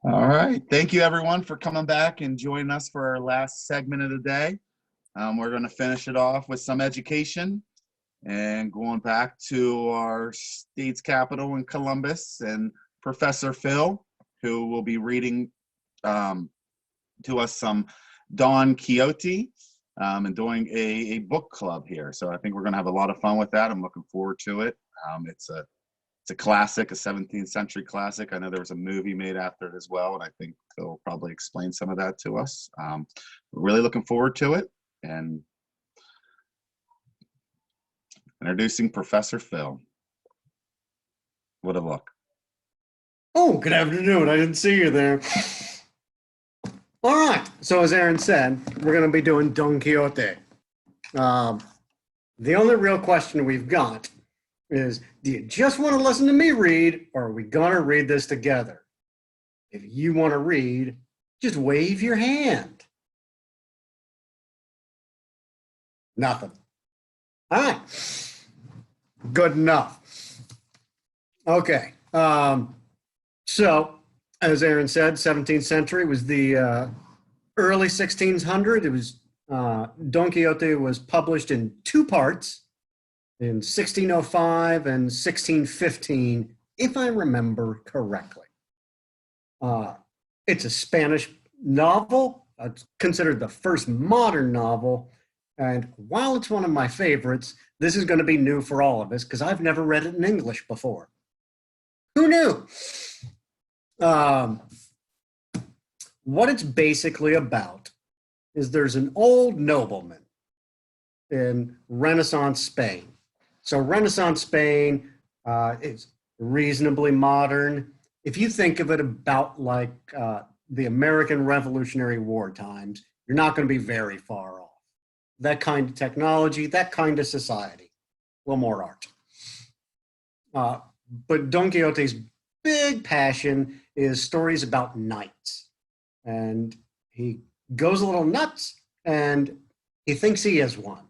All right. Thank you, everyone, for coming back and joining us for our last segment of the day. We're going to finish it off with some education and going back to our state's capital in Columbus and Professor Phil, who will be reading to us some Don Quixote and doing a book club here. So I think we're going to have a lot of fun with that. I'm looking forward to it. It's a classic, a 17th century classic. I know there was a movie made after it as well, and I think they'll probably explain some of that to us. We're really looking forward to it. And introducing Professor Phil. What a look. Oh, good afternoon. I didn't see you there. All right. So as Aaron said, we're going to be doing Don Quixote. The only real question we've got is, do you just want to listen to me read, or are we going to read this together? If you want to read, just wave your hand. Nothing. All right. Good enough. Okay. So, as Aaron said, 17th century was the early 1600s. It was Don Quixote was published in two parts in 1605 and 1615, if I remember correctly. It's a Spanish novel. It's considered the first modern novel. And while it's one of my favorites, this is going to be new for all of us because I've never read it in English before. Who knew? What it's basically about is there's an old nobleman in Renaissance Spain. So Renaissance Spain is reasonably modern. If you think of it about like the American Revolutionary War times, you're not going to be very far off. That kind of technology, that kind of society, a little more art. But Don Quixote's big passion is stories about knights. And he goes a little nuts and he thinks he is one.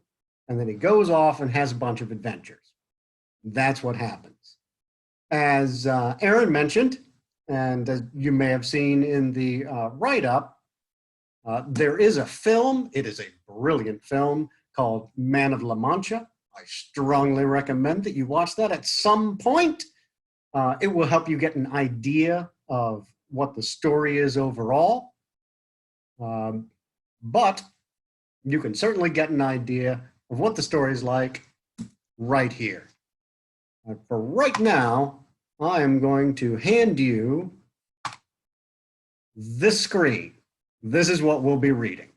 And then he goes off and has a bunch of adventures. That's what happens. As Aaron mentioned, and as you may have seen in the write-up, there is a film. It is a brilliant film called Man of La Mancha. I strongly recommend that you watch that at some point. It will help you get an idea of what the story is overall. But you can certainly get an idea of what the story is like right here. For right now, I am going to hand you this screen. This is what we'll be reading.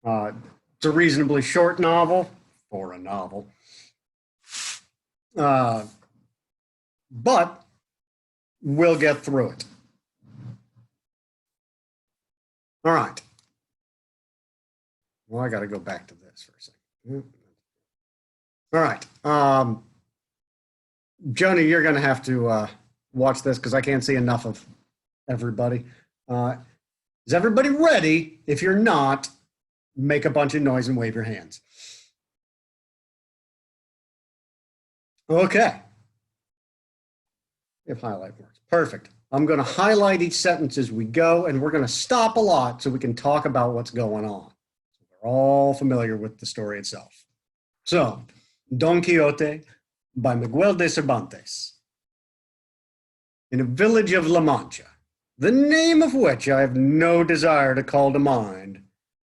It's a reasonably short novel, or a novel. But we'll get through it. All right. Well, I got to go back to this for a second. All right. Joni, you're going to have to watch this because I can't see enough of everybody. Is everybody ready? If you're not, make a bunch of noise and wave your hands. Okay. If highlight works. Perfect. I'm going to highlight each sentence as we go, and we're going to stop a lot so we can talk about what's going on. So we're all familiar with the story itself. So, Don Quixote by Miguel de Cervantes. In a village of La Mancha, the name of which I have no desire to call to mind,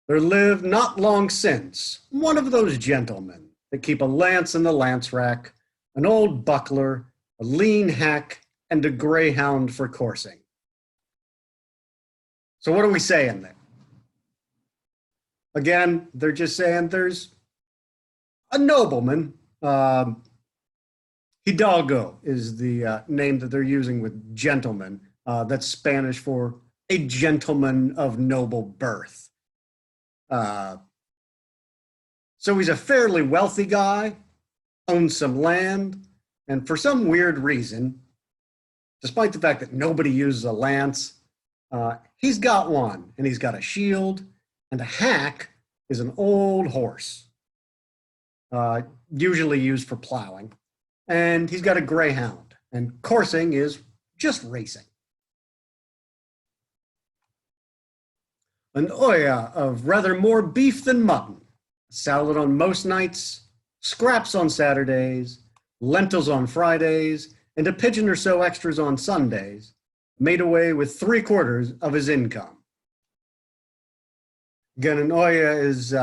there lived not long since one of those gentlemen that keep a lance in the lance rack, an old buckler, a lean hack, and a greyhound for coursing. So what are we saying there? Again, they're just saying there's a nobleman. Hidalgo is the name that they're using with gentleman. That's Spanish for a gentleman of noble birth. So he's a fairly wealthy guy, owns some land, and for some weird reason, despite the fact that nobody uses a lance, he's got one, and he's got a shield, and a hack is an old horse, usually used for plowing, and he's got a greyhound, and coursing is just racing. An olla of rather more beef than mutton, salad on most nights, scraps on Saturdays, lentils on Fridays, and a pigeon or so extras on Sundays, made away with 3/4 of his income. Again, an olla is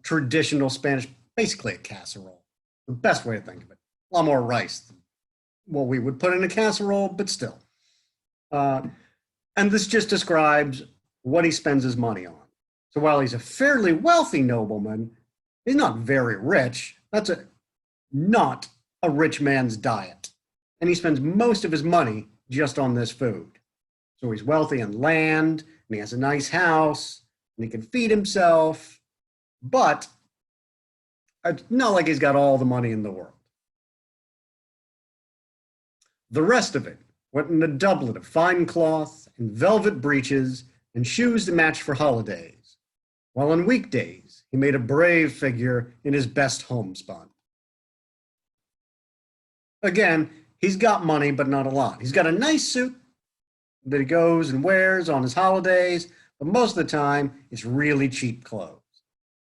traditional Spanish, basically a casserole. The best way to think of it. A lot more rice than what we would put in a casserole, but still. And this just describes what he spends his money on. So while he's a fairly wealthy nobleman, he's not very rich. That's not a rich man's diet. And he spends most of his money just on this food. So he's wealthy in land, and he has a nice house, and he can feed himself, but it's not like he's got all the money in the world. The rest of it went in a doublet of fine cloth and velvet breeches and shoes to match for holidays, while on weekdays he made a brave figure in his best homespun. Again, he's got money, but not a lot. He's got a nice suit that he goes and wears on his holidays, but most of the time it's really cheap clothes.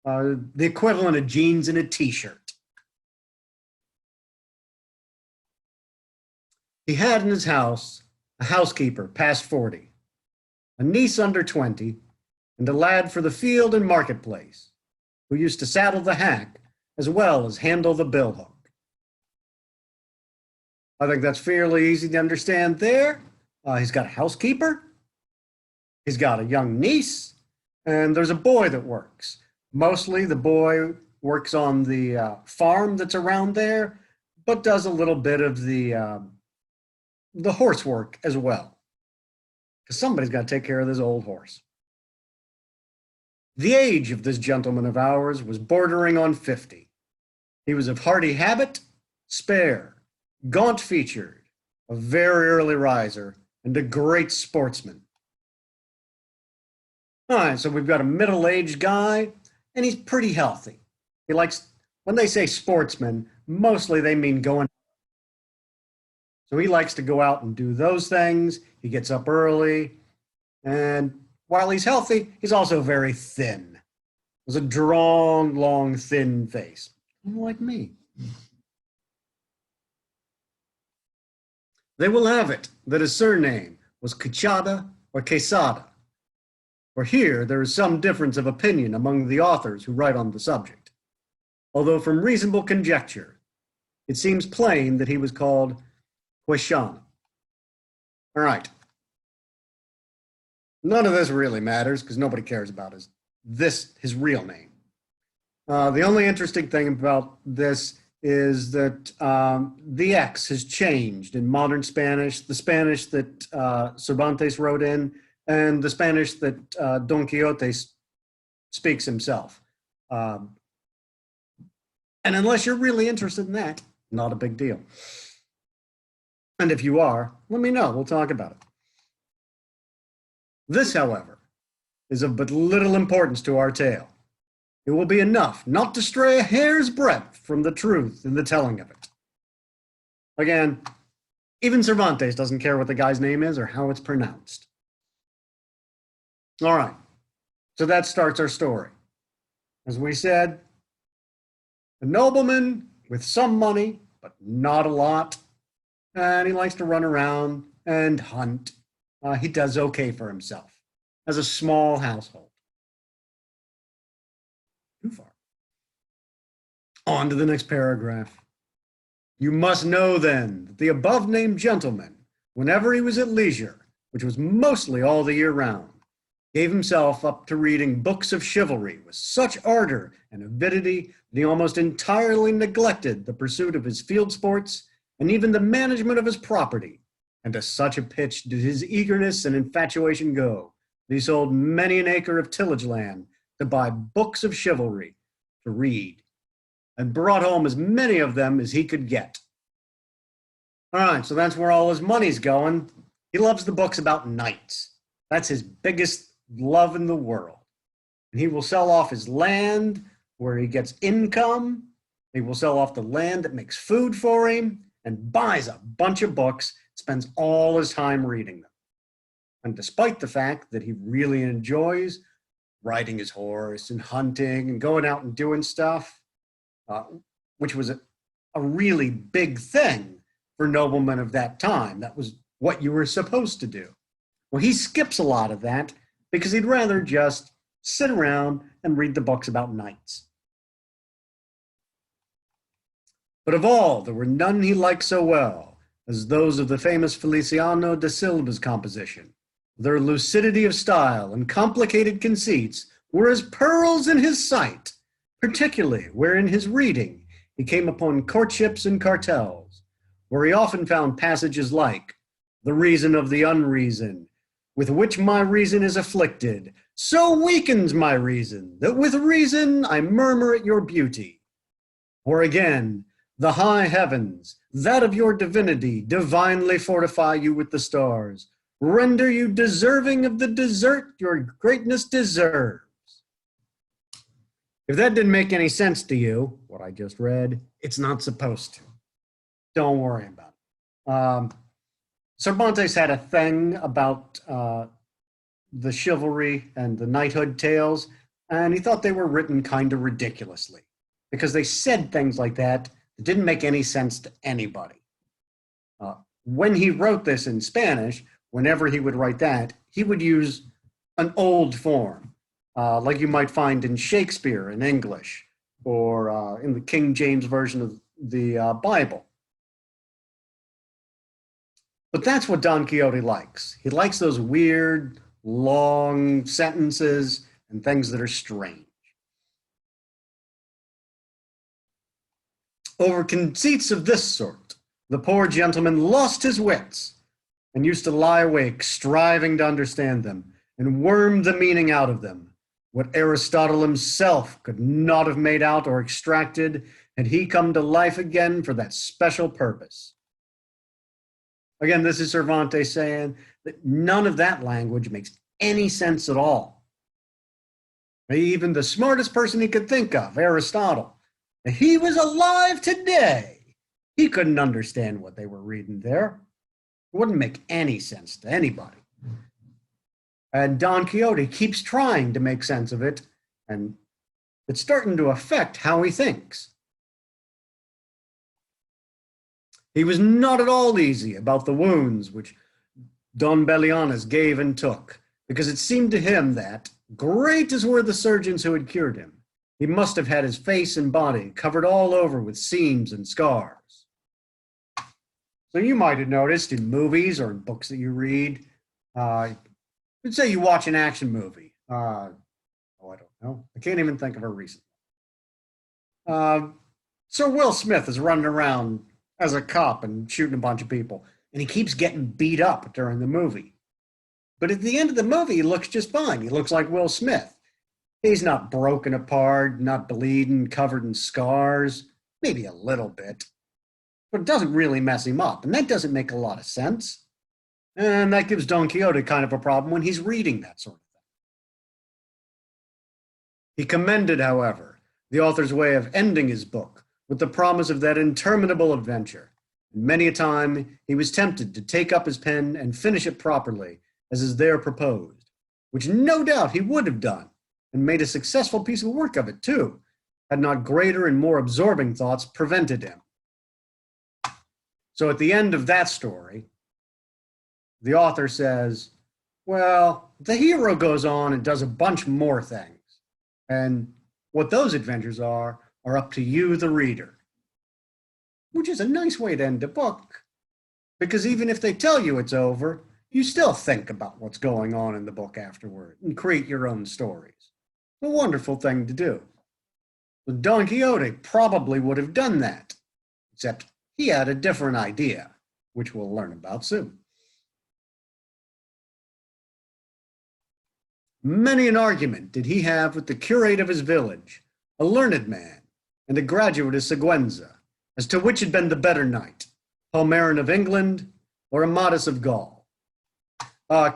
The equivalent of jeans and a t-shirt. He had in his house a housekeeper past 40, a niece under 20, and a lad for the field and marketplace, who used to saddle the hack as well as handle the billhook. I think that's fairly easy to understand there. He's got a housekeeper, he's got a young niece, and there's a boy that works. Mostly the boy works on the farm that's around there, but does a little bit of the horse work as well, because somebody's got to take care of this old horse. The age of this gentleman of ours was bordering on 50. He was of hardy habit, spare, gaunt-featured, a very early riser, and a great sportsman. All right, so we've got a middle-aged guy, and he's pretty healthy. He likes, when they say sportsman, mostly they mean going. So he likes to go out and do those things. He gets up early, and while he's healthy, he's also very thin. There's a drawn, long, thin face, like me. They will have it that his surname was Quixote or Quesada. For here there is some difference of opinion among the authors who write on the subject, although from reasonable conjecture, it seems plain that he was called Ch1. All right. None of this really matters because nobody cares about his real name. The only interesting thing about this is that the X has changed in modern Spanish, the Spanish that Cervantes wrote in, and the Spanish that Don Quixote speaks himself. And unless you're really interested in that, not a big deal. And if you are, let me know, we'll talk about it. This, however, is of but little importance to our tale. It will be enough not to stray a hair's breadth from the truth in the telling of it. Again, even Cervantes doesn't care what the guy's name is or how it's pronounced. All right, so that starts our story. As we said, a nobleman with some money, but not a lot, and he likes to run around and hunt. He does okay for himself as a small household. Too far. On to the next paragraph. You must know then that the above-named gentleman, whenever he was at leisure, which was mostly all the year round, gave himself up to reading books of chivalry with such ardor and avidity that he almost entirely neglected the pursuit of his field sports and even the management of his property. And to such a pitch did his eagerness and infatuation go, that he sold many an acre of tillage land to buy books of chivalry to read, and brought home as many of them as he could get. All right, so that's where all his money's going. He loves the books about knights. That's his biggest love in the world. And he will sell off his land where he gets income. He will sell off the land that makes food for him and buys a bunch of books, spends all his time reading them. And despite the fact that he really enjoys riding his horse and hunting and going out and doing stuff, which was a really big thing for noblemen of that time. That was what you were supposed to do. Well, he skips a lot of that because he'd rather just sit around and read the books about knights. But of all, there were none he liked so well as those of the famous Feliciano da Silva's composition. Their lucidity of style and complicated conceits were as pearls in his sight, particularly where in his reading he came upon courtships and cartels, where he often found passages like, "The reason of the unreason, with which my reason is afflicted, so weakens my reason, that with reason I murmur at your beauty." Or again, "The high heavens, that of your divinity, divinely fortify you with the stars, render you deserving of the desert your greatness deserves." If that didn't make any sense to you, what I just read, it's not supposed to. Don't worry about it. Cervantes had a thing about the chivalry and the knighthood tales, and he thought they were written kind of ridiculously because they said things like that that didn't make any sense to anybody. When he wrote this in Spanish, whenever he would write that, he would use an old form, like you might find in Shakespeare in English or in the King James Version of the Bible. But that's what Don Quixote likes. He likes those weird, long sentences and things that are strange. Over conceits of this sort, the poor gentleman lost his wits and used to lie awake striving to understand them and worm the meaning out of them, what Aristotle himself could not have made out or extracted had he come to life again for that special purpose. Again, this is Cervantes saying that none of that language makes any sense at all. Even the smartest person he could think of, Aristotle, if he was alive today, he couldn't understand what they were reading there. It wouldn't make any sense to anybody. And Don Quixote keeps trying to make sense of it, and it's starting to affect how he thinks. He was not at all easy about the wounds which Don Belianis gave and took, because it seemed to him that, great as were the surgeons who had cured him, he must have had his face and body covered all over with seams and scars. So you might have noticed in movies or in books that you read, let's say you watch an action movie. I don't know. I can't even think of a recent. Sir Will Smith is running around as a cop and shooting a bunch of people, and he keeps getting beat up during the movie. But at the end of the movie, he looks just fine. He looks like Will Smith. He's not broken apart, not bleeding, covered in scars, maybe a little bit. But it doesn't really mess him up, and that doesn't make a lot of sense. And that gives Don Quixote kind of a problem when he's reading that sort of thing. He commended, however, the author's way of ending his book with the promise of that interminable adventure. And many a time he was tempted to take up his pen and finish it properly, as is there proposed, which no doubt he would have done, and made a successful piece of work of it too, had not greater and more absorbing thoughts prevented him. So at the end of that story, the author says, well, the hero goes on and does a bunch more things. And what those adventures are up to you, the reader. Which is a nice way to end a book, because even if they tell you it's over, you still think about what's going on in the book afterward and create your own stories. A wonderful thing to do. But Don Quixote probably would have done that, except he had a different idea, which we'll learn about soon. Many an argument did he have with the curate of his village, a learned man, and a graduate of Siguenza, as to which had been the better knight, Palmerin of England or Amadis of Gaul.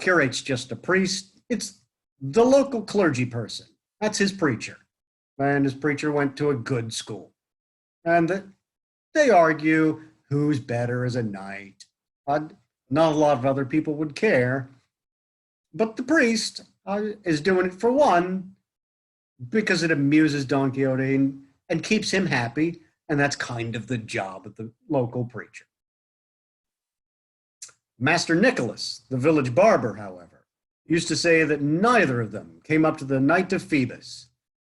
Curate's just a priest. It's the local clergy person. That's his preacher. And his preacher went to a good school. And they argue who's better as a knight. Not a lot of other people would care. But the priest, is doing it for one, because it amuses Don Quixote and keeps him happy, and that's kind of the job of the local preacher. Master Nicholas, the village barber, however, used to say that neither of them came up to the Knight of Phoebus,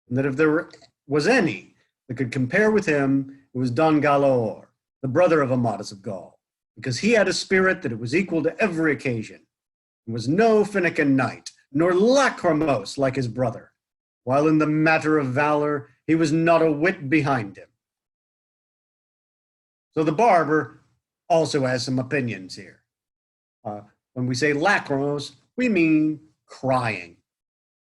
and that if there was any that could compare with him, it was Don Galaor, the brother of Amadis of Gaul, because he had a spirit that it was equal to every occasion, and was no finikin knight, nor lachrymose like his brother, while in the matter of valor he was not a whit behind him. So the barber also has some opinions here. When we say lachrymose, we mean crying.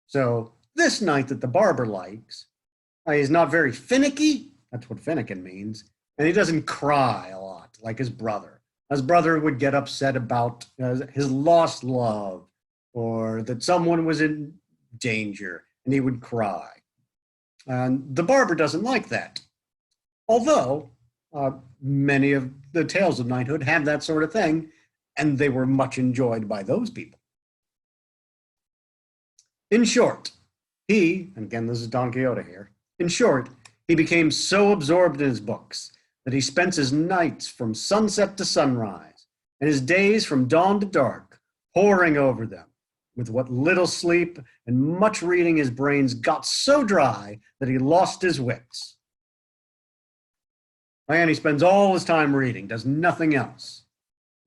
So this knight that the barber likes is not very finicky, that's what finikin means, and he doesn't cry a lot like his brother. His brother would get upset about his lost love, or that someone was in danger, and he would cry. And the barber doesn't like that. Although many of the tales of knighthood have that sort of thing, and they were much enjoyed by those people. In short, and again, this is Don Quixote here, in short, he became so absorbed in his books that he spent his nights from sunset to sunrise, and his days from dawn to dark, poring over them. With what little sleep and much reading, his brains got so dry that he lost his wits. And he spends all his time reading, does nothing else.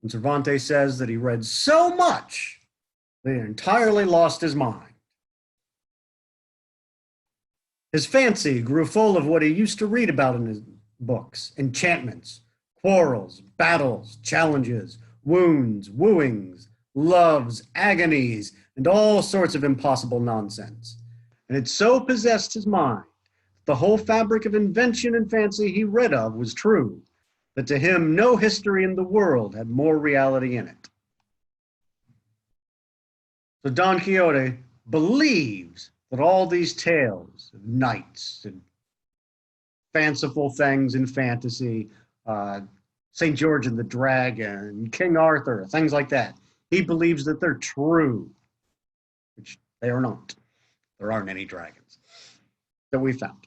And Cervantes says that he read so much that he entirely lost his mind. His fancy grew full of what he used to read about in his books: enchantments, quarrels, battles, challenges, wounds, wooings, loves, agonies, and all sorts of impossible nonsense. And it so possessed his mind that the whole fabric of invention and fancy he read of was true, that to him no history in the world had more reality in it. So Don Quixote believes that all these tales of knights and fanciful things in fantasy, St. George and the Dragon, King Arthur, things like that, he believes that they're true, which they are not. There aren't any dragons that we found.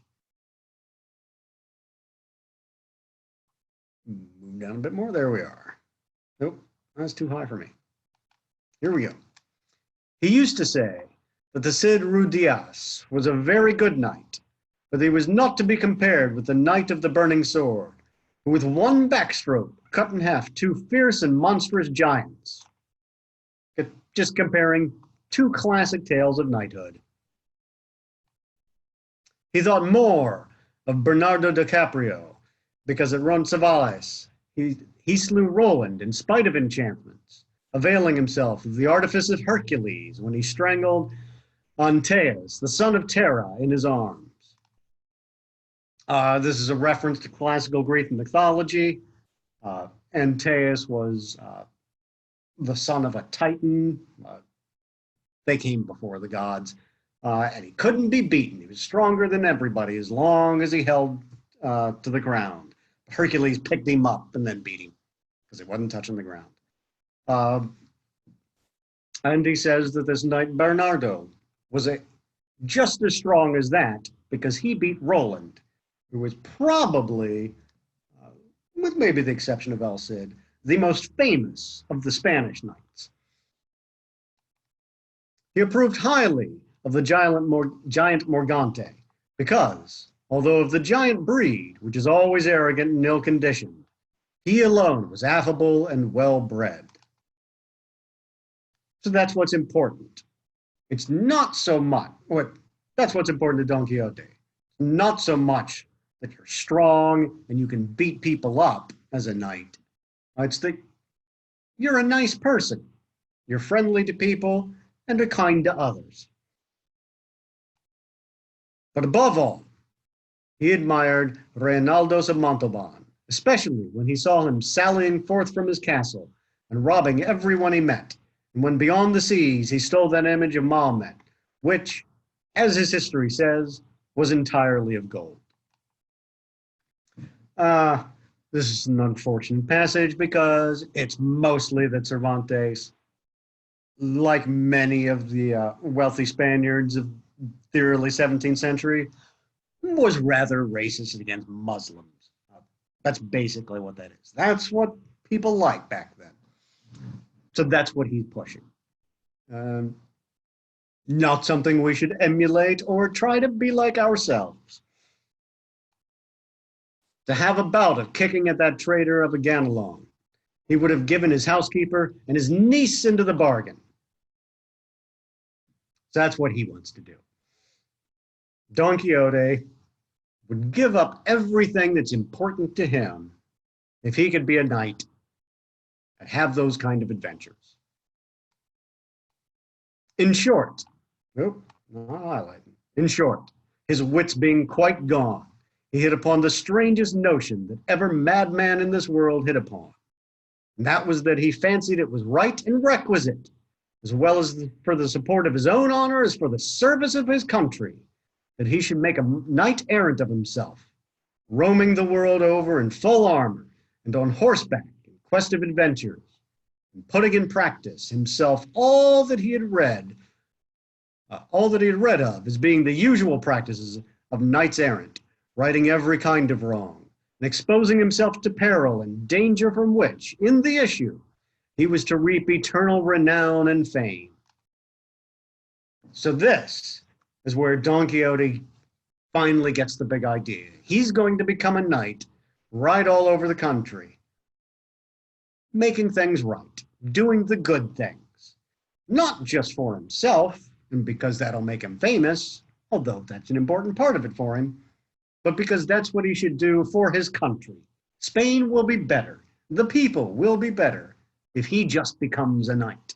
Move down a bit more. There we are. Nope, that's too high for me. Here we go. He used to say that the Cid Rudias was a very good knight, but he was not to be compared with the Knight of the Burning Sword, who with one backstroke cut in half two fierce and monstrous giants. Just comparing two classic tales of knighthood. He thought more of Bernardo DiCaprio, because at Roncesvalles he slew Roland in spite of enchantments, availing himself of the artifice of Hercules when he strangled Antaeus, the son of Terra, in his arms. This is a reference to classical Greek mythology. Antaeus was the son of a Titan. They came before the gods, and he couldn't be beaten. He was stronger than everybody as long as he held to the ground. Hercules picked him up and then beat him because he wasn't touching the ground. And he says that this knight Bernardo was just as strong as that because he beat Roland, who was probably, with maybe the exception of El Cid, the most famous of the Spanish knights. He approved highly of the giant Morgante because, although of the giant breed, which is always arrogant and ill-conditioned, he alone was affable and well-bred. So that's what's important. It's not so much, that's what's important to Don Quixote. Not so much that you're strong and you can beat people up as a knight. It's that you're a nice person. You're friendly to people and are kind to others. But above all, he admired Reinaldos of Montalban, especially when he saw him sallying forth from his castle and robbing everyone he met. And when beyond the seas he stole that image of Mahomet, which, as his history says, was entirely of gold. This is an unfortunate passage because it's mostly that Cervantes like many of the wealthy Spaniards of the early 17th century, was rather racist against Muslims. That's basically what that is. That's what people like back then. So that's what he's pushing. Not something we should emulate or try to be like ourselves. To have a bout of kicking at that traitor of a Ganelon, he would have given his housekeeper and his niece into the bargain. So that's what he wants to do. Don Quixote would give up everything that's important to him if he could be a knight and have those kind of adventures. In short, nope, not highlighting. In short, his wits being quite gone, he hit upon the strangest notion that ever madman in this world hit upon. And that was that he fancied it was right and requisite, as well as for the support of his own honor as for the service of his country, that he should make a knight-errant of himself, roaming the world over in full armor and on horseback in quest of adventures, and putting in practice himself all that he had read of as being the usual practices of knights-errant, righting every kind of wrong, and exposing himself to peril and danger from which, in the issue, he was to reap eternal renown and fame. So this is where Don Quixote finally gets the big idea. He's going to become a knight, ride all over the country, making things right, doing the good things, not just for himself, and because that'll make him famous, although that's an important part of it for him, but because that's what he should do for his country. Spain will be better, the people will be better, if he just becomes a knight.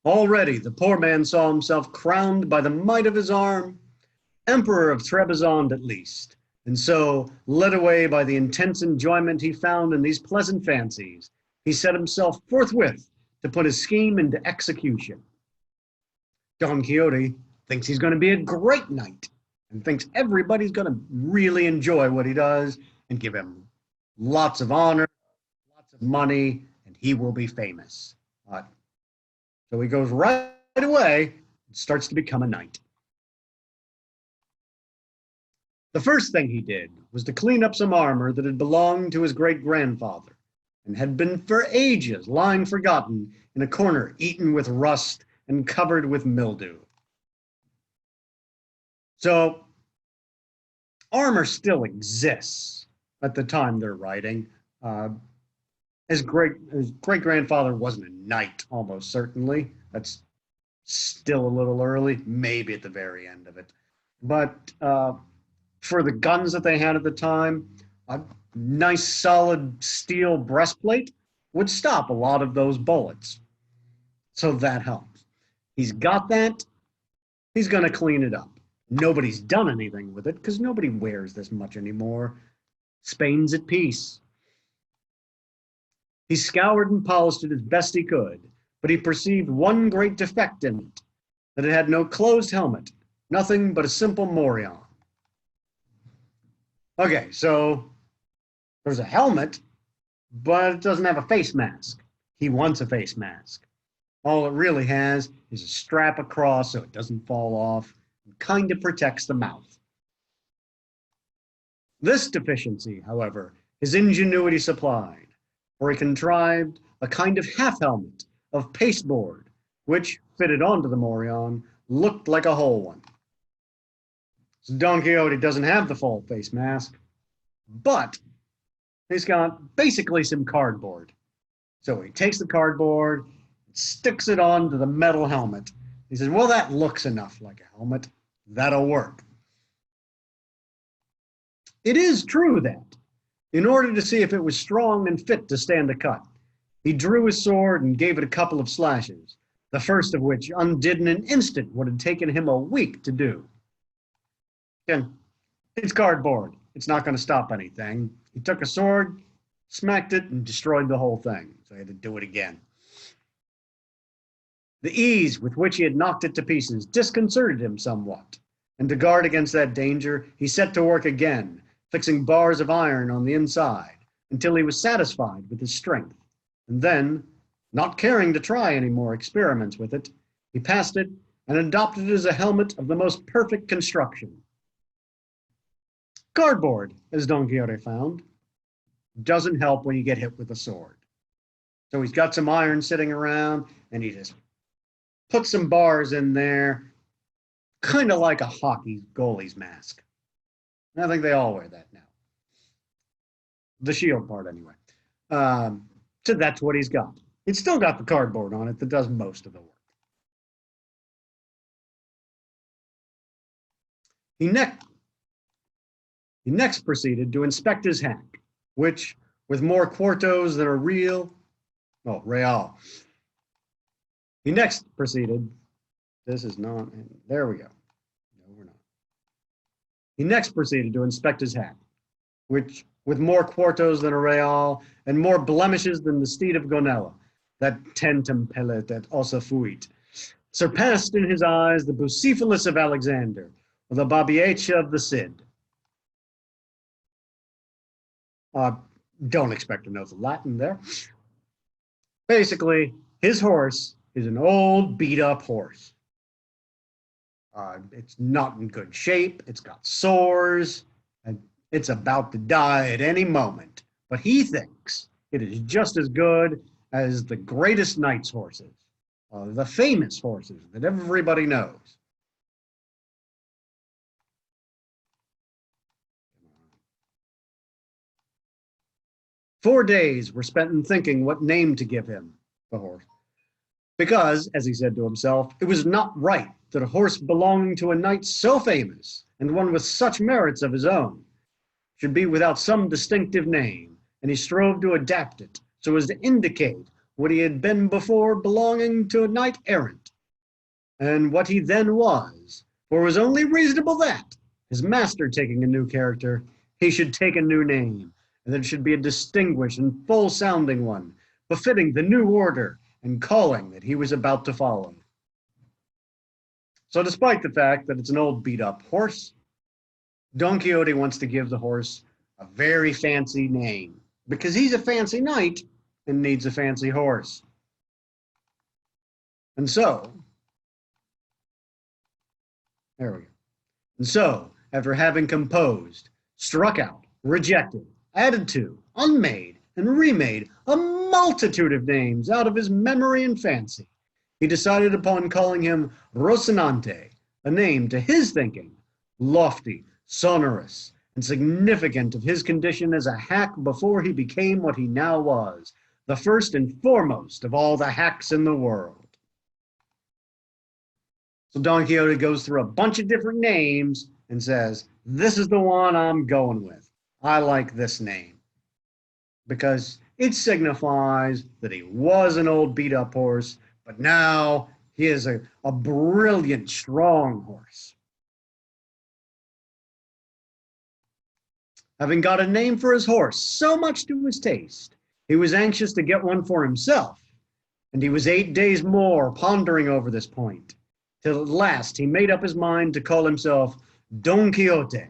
Already the poor man saw himself crowned by the might of his arm, Emperor of Trebizond at least, and so, led away by the intense enjoyment he found in these pleasant fancies, he set himself forthwith to put his scheme into execution. Don Quixote thinks he's going to be a great knight and thinks everybody's going to really enjoy what he does and give him lots of honor, lots of money, and he will be famous. So he goes right away and starts to become a knight. The first thing he did was to clean up some armor that had belonged to his great-grandfather and had been for ages lying forgotten in a corner, eaten with rust and covered with mildew. So armor still exists at the time they're writing. His great-grandfather wasn't a knight, almost certainly. That's still a little early, maybe at the very end of it. But for the guns that they had at the time, a nice solid steel breastplate would stop a lot of those bullets. So that helps. He's got that. He's going to clean it up. Nobody's done anything with it because nobody wears this much anymore. Spain's at peace. He scoured and polished it as best he could, but he perceived one great defect in it, that it had no closed helmet, nothing but a simple morion. Okay, so there's a helmet, but it doesn't have a face mask. He wants a face mask. All it really has is a strap across so it doesn't fall off and kind of protects the mouth. This deficiency, however, his ingenuity supplied, for he contrived a kind of half-helmet of pasteboard, which, fitted onto the morion, looked like a whole one. So Don Quixote doesn't have the full face mask, but he's got basically some cardboard. So he takes the cardboard, sticks it onto the metal helmet. He says, well, that looks enough like a helmet. That'll work. It is true that, in order to see if it was strong and fit to stand a cut, he drew his sword and gave it a couple of slashes, the first of which undid in an instant what had taken him a week to do. Again, it's cardboard. It's not going to stop anything. He took a sword, smacked it, and destroyed the whole thing. So he had to do it again. The ease with which he had knocked it to pieces disconcerted him somewhat, and to guard against that danger, he set to work again, fixing bars of iron on the inside, until he was satisfied with his strength. And then, Not caring to try any more experiments with it, he passed it and adopted it as a helmet of the most perfect construction. Cardboard, as Don Quixote found, doesn't help when you get hit with a sword. So he's got some iron sitting around, and he just puts some bars in there, kind of like a hockey goalie's mask. And I think they all wear that now. The shield part, anyway. So that's what he's got. It's still got the cardboard on it that does most of the work. He next proceeded to inspect his hack, which, with more quartos than a real, real. He next proceeded, this is not, there we go. No, we're not. He next proceeded to inspect his hack, which, with more quartos than a real, and more blemishes than the steed of Gonella, that tentum pellet at ossa fuit, surpassed in his eyes the Bucephalus of Alexander, or the Babieca of the Cid. Don't expect to know the Latin there. Basically, his horse is an old, beat-up horse. It's not in good shape. It's got sores, and it's about to die at any moment. But he thinks it is just as good as the greatest knight's horses, the famous horses that everybody knows. Four days were spent in thinking what name to give him, the horse. Because, as he said to himself, it was not right that a horse belonging to a knight so famous, and one with such merits of his own, should be without some distinctive name, and he strove to adapt it so as to indicate what he had been before belonging to a knight errant, and what he then was, for it was only reasonable that, his master taking a new character, he should take a new name, and that it should be a distinguished and full-sounding one, befitting the new order and calling that he was about to follow. So despite the fact that it's an old beat-up horse, Don Quixote wants to give the horse a very fancy name, because he's a fancy knight and needs a fancy horse. And so, there we go. And so, after having composed, struck out, rejected, added to, unmade, and remade a multitude of names out of his memory and fancy, he decided upon calling him Rocinante, a name to his thinking, lofty, sonorous, and significant of his condition as a hack before he became what he now was, the first and foremost of all the hacks in the world. So Don Quixote goes through a bunch of different names and says, this is the one I'm going with. I like this name, because it signifies that he was an old beat-up horse, but now he is a brilliant, strong horse. Having got a name for his horse so much to his taste, he was anxious to get one for himself, and he was 8 days more pondering over this point, till at last he made up his mind to call himself Don Quixote,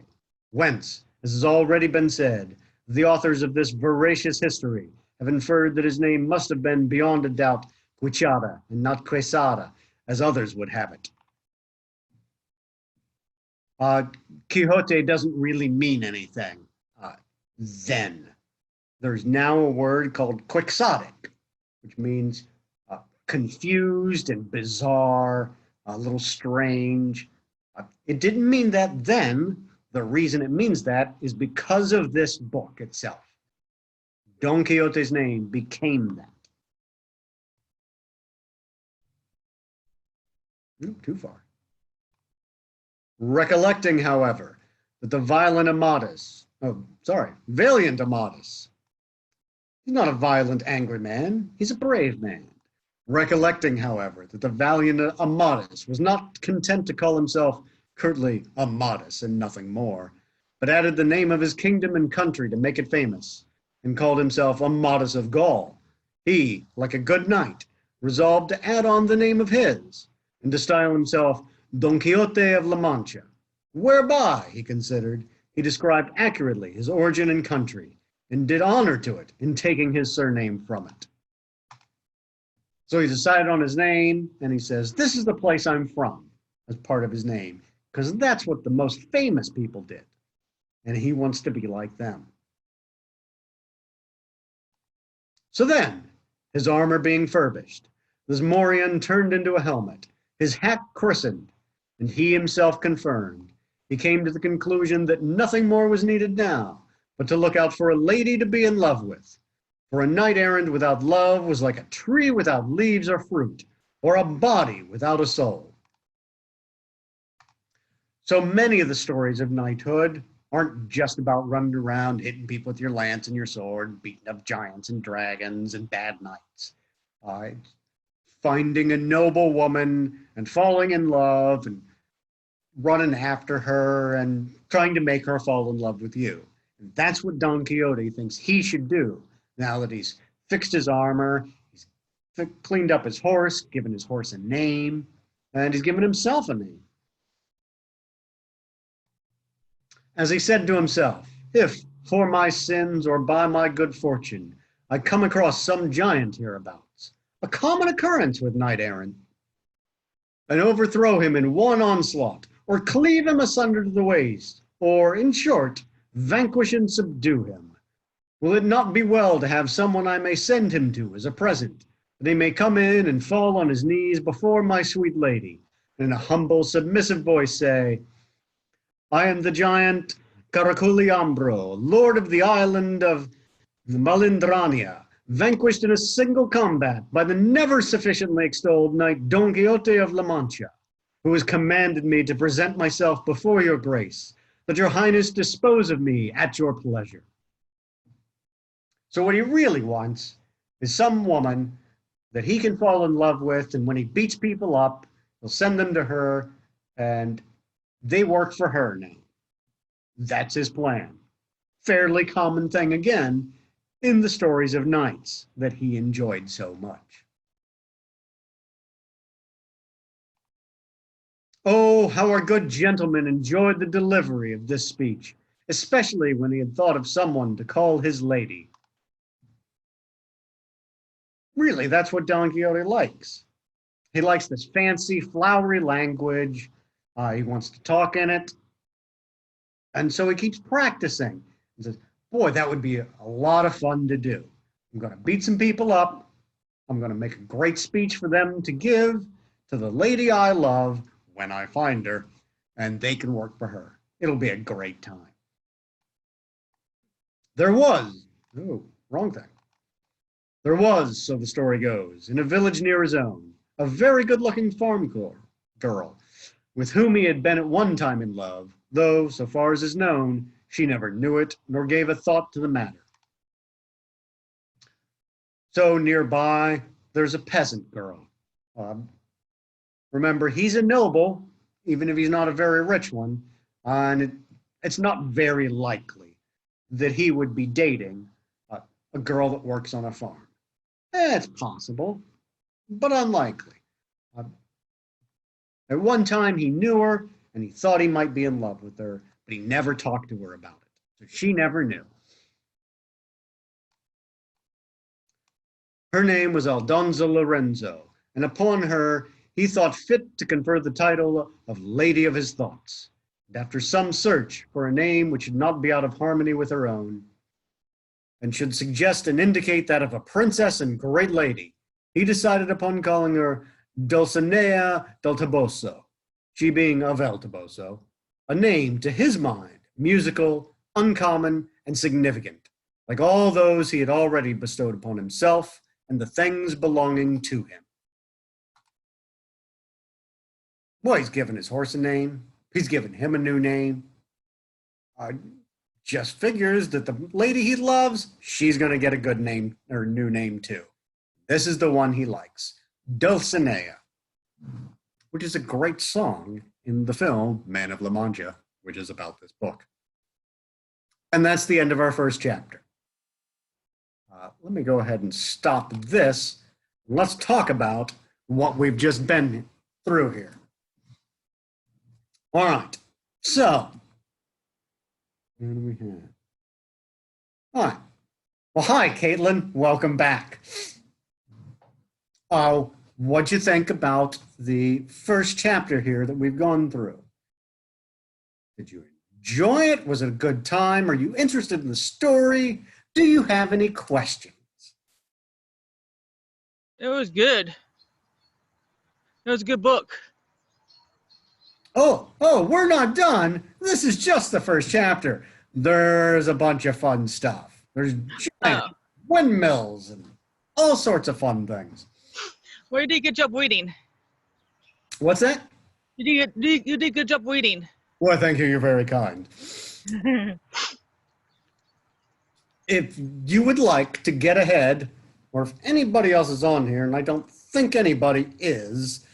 whence, as has already been said, the authors of this veracious history have inferred that his name must have been beyond a doubt Quixote and not Quixote, as others would have it. Quixote doesn't really mean anything then. There's now a word called quixotic, which means confused and bizarre, a little strange. It didn't mean that then. The reason it means that is because of this book itself. Don Quixote's name became that. Too far. Recollecting, however, that the valiant Amadis, he's not a violent, angry man, he's a brave man. Recollecting, however, that the valiant Amadis was not content to call himself curtly Amadis and nothing more, but added the name of his kingdom and country to make it famous, and called himself Amadis of Gaul, he, like a good knight, resolved to add on the name of his, and to style himself Don Quixote of La Mancha, whereby, he considered, he described accurately his origin and country, and did honor to it in taking his surname from it. So he decided on his name, and he says, "This is the place I'm from," as part of his name, because that's what the most famous people did, and he wants to be like them. So then, his armor being furbished, this morion turned into a helmet, his hat christened, and he himself confirmed, he came to the conclusion that nothing more was needed now, but to look out for a lady to be in love with. For a knight-errant without love was like a tree without leaves or fruit, or a body without a soul. So many of the stories of knighthood aren't just about running around hitting people with your lance and your sword, beating up giants and dragons and bad knights. Finding a noble woman and falling in love and running after her and trying to make her fall in love with you. And that's what Don Quixote thinks he should do now that he's fixed his armor, he's cleaned up his horse, given his horse a name, and he's given himself a name. As he said to himself, "If, for my sins or by my good fortune, I come across some giant hereabouts, a common occurrence with knight-errant, and overthrow him in one onslaught, or cleave him asunder to the waist, or, in short, vanquish and subdue him, will it not be well to have someone I may send him to as a present, that he may come in and fall on his knees before my sweet lady, and in a humble, submissive voice say, 'I am the giant Caraculiambro, lord of the island of Malindrania, vanquished in a single combat by the never sufficiently extolled knight Don Quixote of La Mancha, who has commanded me to present myself before your grace, that your highness dispose of me at your pleasure.'" So what he really wants is some woman that he can fall in love with, and when he beats people up, he'll send them to her, and they work for her now. That's his plan. Fairly common thing again in the stories of knights that he enjoyed so much. Oh, how our good gentleman enjoyed the delivery of this speech, especially when he had thought of someone to call his lady. Really, that's what Don Quixote likes. He likes this fancy, flowery language. He wants to talk in it. And so he keeps practicing. He says, boy, that would be a lot of fun to do. I'm going to beat some people up. I'm going to make a great speech for them to give to the lady I love when I find her, and they can work for her. It'll be a great time. There was, wrong thing. There was, so the story goes, in a village near his own, a very good-looking farm girl, with whom he had been at one time in love, though, so far as is known, she never knew it, nor gave a thought to the matter. So nearby, there's a peasant girl. Remember, he's a noble, even if he's not a very rich one, and it's not very likely that he would be dating a girl that works on a farm. It's possible, but unlikely. At one time, he knew her, and he thought he might be in love with her, but he never talked to her about it, so she never knew. Her name was Aldonza Lorenzo, and upon her he thought fit to confer the title of Lady of his Thoughts. And after some search for a name which should not be out of harmony with her own, and should suggest and indicate that of a princess and great lady, he decided upon calling her Dulcinea del Toboso, she being of El Toboso, a name, to his mind, musical, uncommon, and significant, like all those he had already bestowed upon himself and the things belonging to him. Well, he's given his horse a name. He's given him a new name. Just figures that the lady he loves, she's going to get a good name, or new name too. This is the one he likes, Dulcinea, which is a great song in the film Man of La Mancha, which is about this book. And that's the end of our first chapter. Let me go ahead and stop this. Let's talk about what we've just been through here. All right, so what do we have? All right. Well, hi, Caitlin. Welcome back. What'd you think about the first chapter here that we've gone through? Did you enjoy it? Was it a good time? Are you interested in the story? Do you have any questions? It was good. It was a good book. We're not done. This is just the first chapter. There's a bunch of fun stuff. There's giant Oh, windmills and all sorts of fun things. well, you did a good job reading. What's that? You did a good job reading. Well, thank you. You're very kind. If you would like to get ahead, or if anybody else is on here, and I don't think anybody is,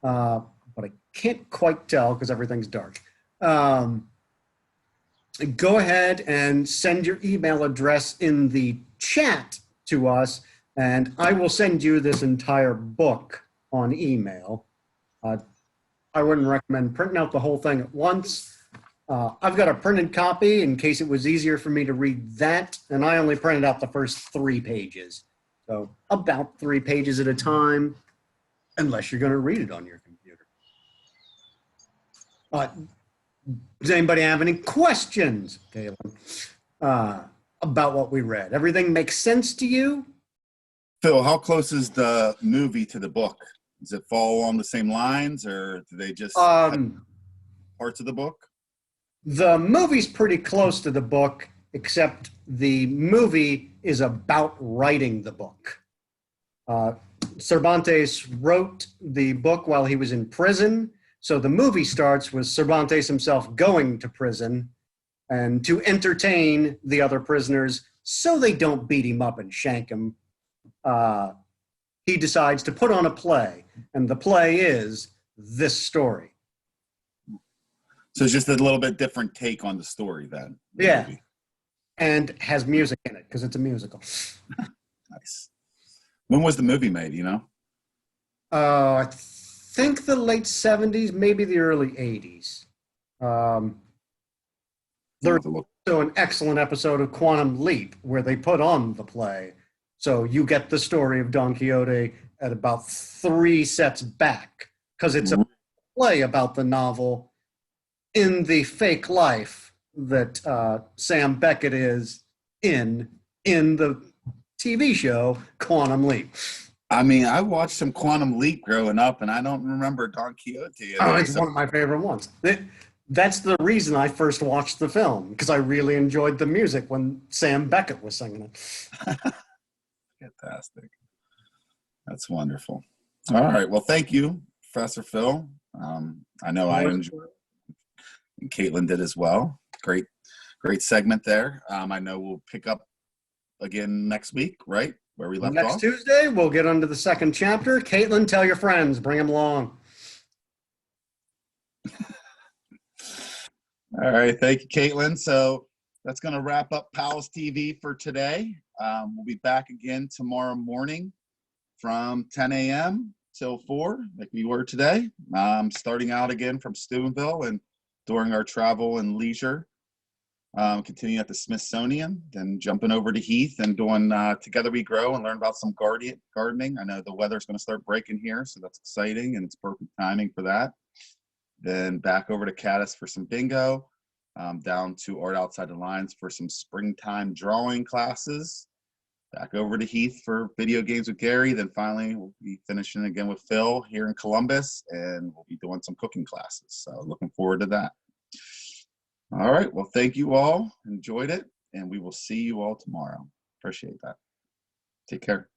but I can't quite tell because everything's dark. Go ahead and send your email address in the chat to us, and I will send you this entire book on email. I wouldn't recommend printing out the whole thing at once. I've got a printed copy in case it was easier for me to read that, and I only printed out the first 3 pages. So about 3 pages at a time, unless you're going to read it on your computer. Does anybody have any questions, Caleb, about what we read? Everything makes sense to you? Phil, how close is the movie to the book? Does it fall along the same lines, or do they just have parts of the book? The movie's pretty close to the book, except the movie is about writing the book. Cervantes wrote the book while he was in prison, so the movie starts with Cervantes himself going to prison and to entertain the other prisoners so they don't beat him up and shank him. He decides to put on a play, and the play is this story. So it's just a little bit different take on the story then. Yeah. Movie. And has music in it because it's a musical. Nice. When was the movie made, you know? I think the late 70s, maybe the early 80s. There's also an excellent episode of Quantum Leap where they put on the play. So you get the story of Don Quixote at about 3 sets back because it's a play about the novel in the fake life that Sam Beckett is in the TV show Quantum Leap. I mean, I watched some Quantum Leap growing up, and I don't remember Don Quixote. It's one of my favorite ones. That's the reason I first watched the film, because I really enjoyed the music when Sam Beckett was singing it. Fantastic. That's wonderful. All right. Well, thank you, Professor Phil. I know I enjoyed it, and Caitlin did as well. Great segment there. I know we'll pick up again next week, right? Where we left off. Next Tuesday, we'll get on to the second chapter. Caitlin, tell your friends, bring them along. All right. Thank you, Caitlin. So that's going to wrap up PALS TV for today. We'll be back again tomorrow morning from 10 a.m. till 4, like we were today. Starting out again from Steubenville and during our travel and leisure. Continuing at the Smithsonian, then jumping over to Heath and doing Together We Grow and learn about some gardening. I know the weather's going to start breaking here, so that's exciting, and it's perfect timing for that. Then back over to Caddis for some bingo, down to Art Outside the Lines for some springtime drawing classes, back over to Heath for video games with Gary. Then finally, we'll be finishing again with Phil here in Columbus, and we'll be doing some cooking classes. So looking forward to that. All right. Well, thank you all. Enjoyed it. And we will see you all tomorrow. Appreciate that. Take care.